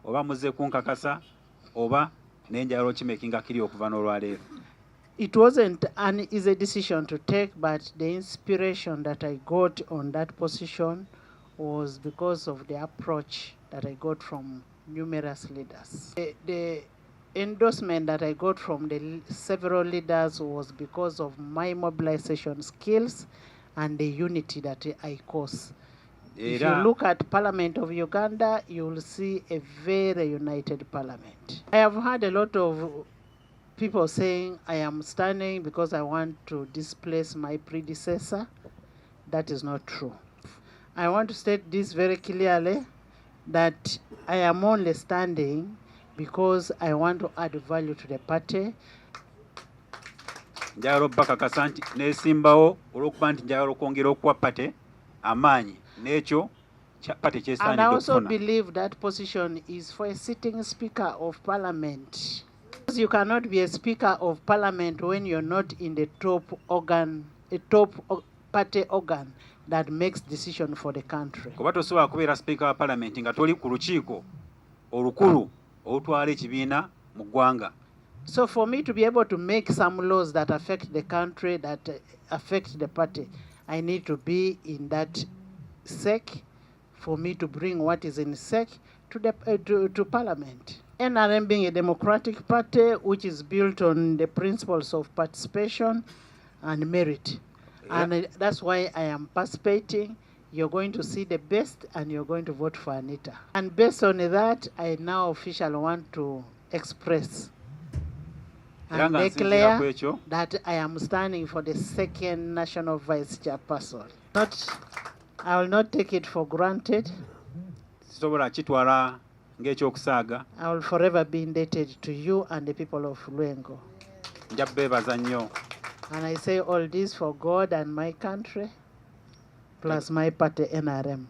oba muze kunkakasa oba nenjalo kimekinga kiri okuva n'olwaleero. It wasn't an easy decision to take, but the inspiration that I got on that position was because of the approach that I got from numerous leaders. The endorsement that I got from the several leaders was because of my mobilization skills and the unity that I cause. If you look at Parliament of Uganda, you will see a very united parliament. I have heard a lot of people saying I am standing because I want to displace my predecessor. That is not true. I want to state this very clearly, that I am only standing because I want to add value to the party. Njalo bakakasa nti nesimbawo olwokuba nti njalo kwongera okuwa party amaanyi n'ekyo party And I also believe that position is for a sitting Speaker of Parliament. Because you cannot be a Speaker of Parliament when you're not in the top organ, a top party organ that makes decision for the country. Kuba tosobola kubeera Speaker wa Parliament nga toli ku lukiiko olukulu olutwala ekibiina mu ggwanga. So for me to be able to make some laws that affect the country, that affect the party, I need to be in that SEC for me to bring what is in SEC to the to Parliament. NRM being a democratic party which is built on the principles of participation and merit. Yeah. And that's why I am participating. You're going to see the best and you're going to vote for Anita. And based on that, I now officially want to express and declare that I am standing for the second national vice chairperson. I will not take it for granted. I will forever be indebted to you and the people of Lwengo. And I say all this for God and my country, plus my party NRM.